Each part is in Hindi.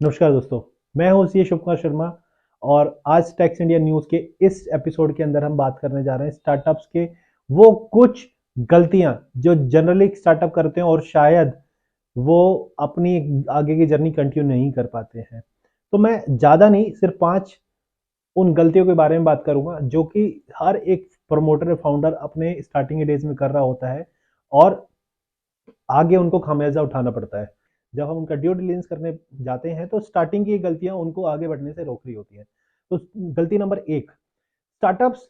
नमस्कार दोस्तों, मैं हूं सी शिव कुमार शर्मा और आज टैक्स इंडिया न्यूज़ के इस एपिसोड के अंदर हम बात करने जा रहे हैं स्टार्टअप्स के वो कुछ गलतियां जो जनरली स्टार्टअप करते हैं और शायद वो अपनी आगे की जर्नी कंटिन्यू नहीं कर पाते हैं। तो मैं ज़्यादा नहीं, सिर्फ 5 उन गलतियों के बारे में बात करूंगा जो कि हर एक प्रमोटर फाउंडर अपने स्टार्टिंग के डेज में कर रहा होता है और आगे उनको खामियाजा उठाना पड़ता है। जब हम उनका ड्यू डिलिजेंस करने जाते हैं तो स्टार्टिंग की गलतियां उनको आगे बढ़ने से रोक रही होती हैं। तो गलती नंबर एक, स्टार्टअप्स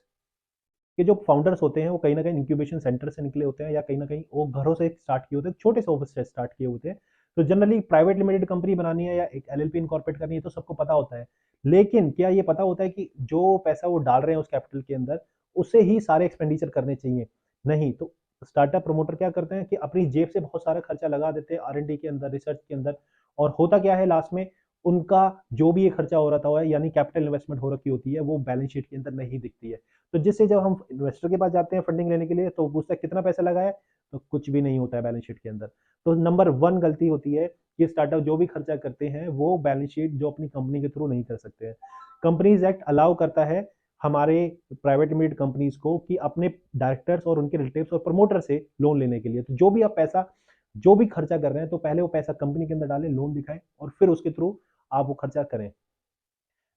के जो फाउंडर्स होते हैं वो कहीं ना कहीं इंक्यूबेशन सेंटर से निकले होते हैं या कहीं ना कहीं वो घरों से स्टार्ट किए होते हैं, छोटे से ऑफिस से स्टार्ट किए होते हैं। तो जनरली प्राइवेट लिमिटेड कंपनी बनानी है या एक एलएलपी इनकॉर्पोरेट करनी है तो सबको पता होता है। लेकिन क्या ये पता होता है कि जो पैसा वो डाल रहे हैं उस कैपिटल के अंदर उससे ही सारे एक्सपेंडिचर करने चाहिए? नहीं। तो स्टार्टअप प्रमोटर क्या करते हैं कि अपनी जेब से बहुत सारा खर्चा लगा देते हैं आर एंड डी के अंदर, रिसर्च के अंदर। और होता क्या है लास्ट में, उनका जो भी ये खर्चा हो रहा था यानी कैपिटल इन्वेस्टमेंट हो रखी होती है वो बैलेंस शीट के अंदर नहीं दिखती है। तो जिससे जब हम इन्वेस्टर के पास जाते हैं फंडिंग लेने के लिए तो पूछता है कितना पैसा लगा है, तो कुछ भी नहीं होता है बैलेंस शीट के अंदर। तो नंबर वन गलती होती है कि स्टार्टअप जो भी खर्चा करते हैं वो बैलेंस शीट जो अपनी कंपनी के थ्रू नहीं कर सकते हैं। कंपनीज एक्ट अलाउ करता है हमारे प्राइवेट लिमिटेड कंपनीज को कि अपने डायरेक्टर्स और उनके रिलेटिव्स और प्रमोटर से लोन लेने के लिए, तो जो भी आप पैसा जो भी खर्चा कर रहे हैं तो पहले वो पैसा कंपनी के अंदर डालें, लोन दिखाएं और फिर उसके थ्रू आप वो खर्चा करें।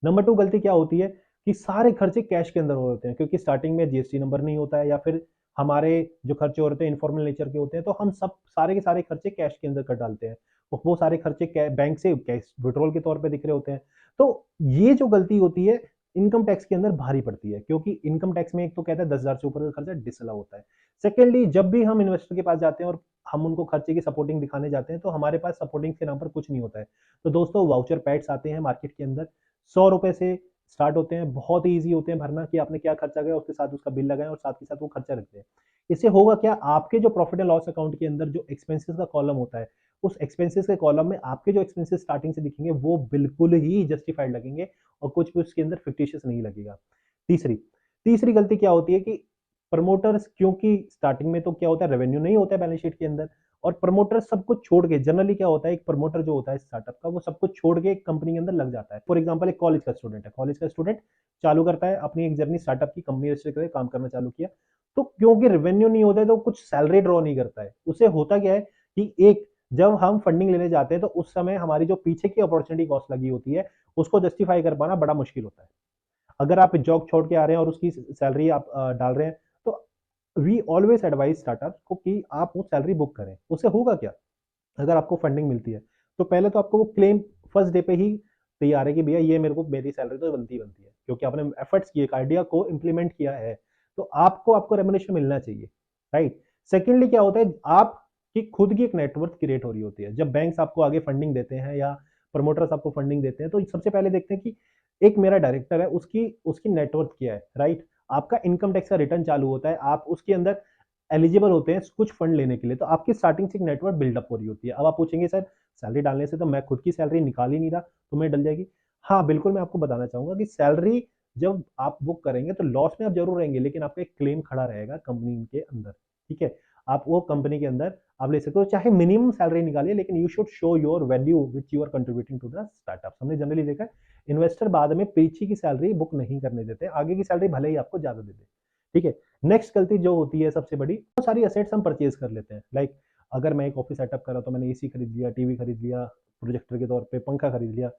नंबर टू गलती क्या होती है कि सारे खर्चे कैश के अंदर हो रहे हैं क्योंकि स्टार्टिंग में जीएसटी नंबर नहीं होता है या फिर हमारे जो खर्चे हो रहे हैं इनफॉर्मल नेचर के होते हैं, तो हम सब सारे के सारे खर्चे कैश के अंदर कर डालते हैं। वो सारे खर्चे बैंक से कैश विड्रॉल के तौर पे दिख रहे होते हैं। तो ये जो गलती होती है इनकम टैक्स के अंदर भारी पड़ती है क्योंकि इनकम टैक्स में एक तो कहता है 10,000 से ऊपर का खर्चा डिसअलाउ होता है। सेकेंडली, जब भी हम इन्वेस्टर के पास जाते हैं और हम उनको खर्चे की सपोर्टिंग दिखाने जाते हैं तो हमारे पास सपोर्टिंग के नाम पर कुछ नहीं होता है। तो दोस्तों, वाउचर पैड्स आते हैं मार्केट के अंदर, 100 रुपए से स्टार्ट होते हैं, बहुत ही ईजी होते हैं भरना कि आपने क्या खर्चा किया उसके साथ उसका बिल लगाएं और साथ के साथ वो खर्चा रख दें। इससे होगा क्या, आपके जो प्रॉफिट एंड लॉस अकाउंट के अंदर जो एक्सपेंसेस का कॉलम होता है उस एक्सपेंसेस के कॉलम में आपके जो एक्सपेंसेस स्टार्टिंग से दिखेंगे वो बिल्कुल ही जस्टिफाइड लगेंगे और कुछ भी उसके अंदर फिक्टिशियस नहीं लगेगा। तीसरी तीसरी गलती क्या होती है कि प्रमोटर्स, क्योंकि स्टार्टिंग में तो क्या होता है रेवेन्यू नहीं होता है बैलेंस शीट के अंदर, और प्रमोटर सब कुछ छोड़ के, जनरली क्या होता है एक प्रमोटर जो होता है स्टार्टअप का वो सब कुछ छोड़ के एक कंपनी के अंदर लग जाता है। फॉर एग्जांपल, एक कॉलेज का स्टूडेंट है, कॉलेज का स्टूडेंट चालू करता है अपनी एक जर्नी, स्टार्टअप की कंपनी रजिस्टर करके काम करना चालू किया। तो क्योंकि रेवेन्यू नहीं होता है तो कुछ सैलरी ड्रॉ नहीं करता है। उसे होता क्या है कि एक, जब हम फंडिंग लेने जाते हैं तो उस समय हमारी जो पीछे की अपॉर्चुनिटी कॉस्ट लगी होती है उसको जस्टिफाई कर पाना बड़ा मुश्किल होता है। अगर आप जॉब छोड़ के आ रहे हैं और उसकी सैलरी आप डाल रहे हैं तो वी ऑलवेज एडवाइज स्टार्टअप को कि आप वो सैलरी बुक करें। उससे होगा क्या, अगर आपको फंडिंग मिलती है तो पहले तो आपको वो क्लेम फर्स्ट डे पे ही तैयार है कि भैया ये मेरे को मेरी सैलरी तो बनती बनती है क्योंकि आपने एफर्ट्स किए, एक आइडिया को इंप्लीमेंट किया है, तो आपको रेमुनेशन मिलना चाहिए, राइट। सेकेंडली क्या होता है, आपकी खुद की एक नेटवर्क क्रिएट हो रही होती है। जब बैंक्स आपको आगे फंडिंग देते हैं या प्रमोटर्स आपको फंडिंग देते हैं तो सबसे पहले देखते हैं कि एक मेरा डायरेक्टर है, उसकी उसकी नेटवर्क क्या है, राइट। आपका इनकम टैक्स का रिटर्न चालू होता है, आप उसके अंदर एलिजिबल होते हैं कुछ फंड लेने के लिए, तो आपकी स्टार्टिंग से एक नेटवर्क बिल्डअप हो रही होती है। अब आप पूछेंगे सर सैलरी डालने से तो मैं खुद की सैलरी निकाल ही नहीं रहा, तो मैं डल जाएगी। हाँ बिल्कुल, मैं आपको बताना चाहूंगा कि सैलरी जब आप बुक करेंगे तो लॉस में आप जरूर रहेंगे लेकिन आपका एक क्लेम खड़ा रहेगा कंपनी के अंदर, ठीक है। आप वो कंपनी के अंदर आप ले सकते हो, चाहे मिनिमम सैलरी निकालिए लेकिन you should show your value which you are contributing to the startup. हमने जनरली देखा है इन्वेस्टर बाद में पीछे की सैलरी बुक नहीं करने देते, आगे की सैलरी भले ही आपको ज्यादा दे दे, ठीक है। नेक्स्ट गलती जो होती है सबसे बड़ी, बहुत सारी असेट्स हम परचेज कर लेते हैं। लाइक अगर मैं एक ऑफिस सेटअप कर रहा तो मैंने एसी खरीद लिया, टीवी खरीद लिया, प्रोजेक्टर के तौर पे पंखा खरीद लिया,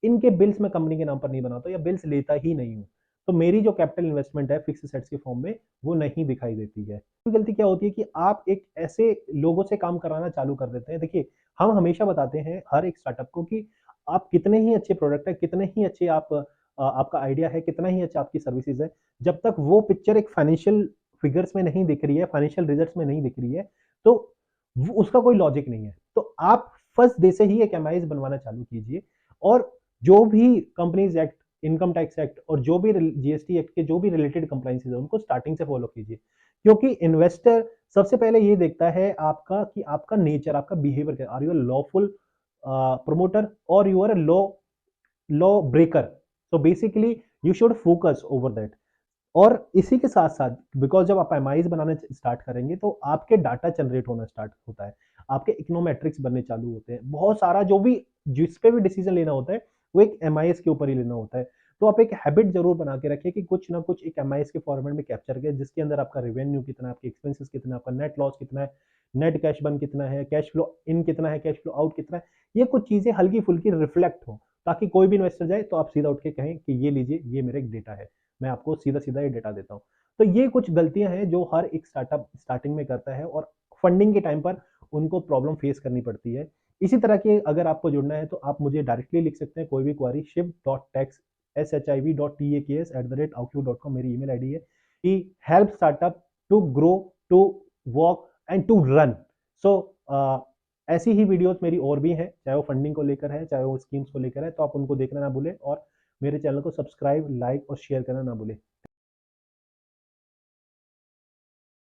इनके बिल्स मैं कंपनी के नाम पर नहीं बनाता या बिल्स लेता ही नहीं हूँ, तो मेरी जो कैपिटल इन्वेस्टमेंट है फिक्स एसेट्स के फॉर्म में वो नहीं दिखाई देती है। तो गलती क्या होती है कि आप एक ऐसे लोगों से काम कराना चालू कर देते हैं। देखिए, हम हमेशा बताते हैं हर एक स्टार्टअप को कि आप कितने ही अच्छे प्रोडक्ट है, कितने ही अच्छे आपका आइडिया है, कितना ही अच्छा आपकी सर्विसेज है, जब तक वो पिक्चर एक फाइनेंशियल फिगर्स में नहीं दिख रही है, फाइनेंशियल रिजल्ट्स में नहीं दिख रही है, तो उसका कोई लॉजिक नहीं है। तो आप फर्स्ट डे से ही एक एमआईएस बनवाना चालू कीजिए और जो भी companies act, income tax act और जो भी जीएसटी एक्ट के जो भी रिलेटेड कंप्लाइंसेज है उनको स्टार्टिंग से फॉलो कीजिए। क्योंकि इन्वेस्टर सबसे पहले ये देखता है आपका कि आपका नेचर, आपका बिहेवियर क्या, आर यू लॉफुल प्रमोटर और यू आर लॉ ब्रेकर। तो basically you should focus over that. और इसी के साथ साथ बिकॉज जब आप एमआईज बनाने स्टार्ट करेंगे तो आपके डाटा जनरेट होना स्टार्ट होता है। आपके इकोनोमेट्रिक्स बनने चालू होते हैं। बहुत सारा जो भी जिस पे भी डिसीजन लेना होता है वो एक एमआईएस के ऊपर ही लेना होता है। तो आप एक हैबिट जरूर बना के रखिए कि कुछ ना कुछ एक एमआईएस के फॉर्मेट में कैप्चर किया, जिसके अंदर आपका रेवेन्यू कितना है, आपके एक्सपेंसेस कितना है, आपका नेट लॉस कितना है, नेट कैश बर्न कितना है, कैश फ्लो इन कितना है, कैश फ्लो आउट कितना है। ये कुछ चीजें हल्की फुल्की रिफ्लेक्ट हो, ताकि कोई भी इन्वेस्टर जाए तो आप सीधा उठ के कहें कि ये लीजिए, ये मेरा एक डेटा है, मैं आपको सीधा सीधा ये डेटा देता हूँ। तो ये कुछ गलतियां हैं जो हर एक स्टार्टअप स्टार्टिंग में करता है और फंडिंग के टाइम पर उनको प्रॉब्लम फेस करनी पड़ती है। इसी तरह के अगर आपको जुड़ना है तो आप मुझे डायरेक्टली लिख सकते हैं, कोई भी क्वारी shiv.tax shiv.tak@outlook.com मेरी ईमेल आईडी है। कि help startup to grow, to walk and to run. So ऐसी ही वीडियोस मेरी और भी हैं, चाहे वो फंडिंग को लेकर है, चाहे वो स्कीम्स को लेकर है, तो आप उनको देखना ना भूलें और मेरे चैनल को सब्सक्राइब, लाइक और शेयर करना ना भूलें।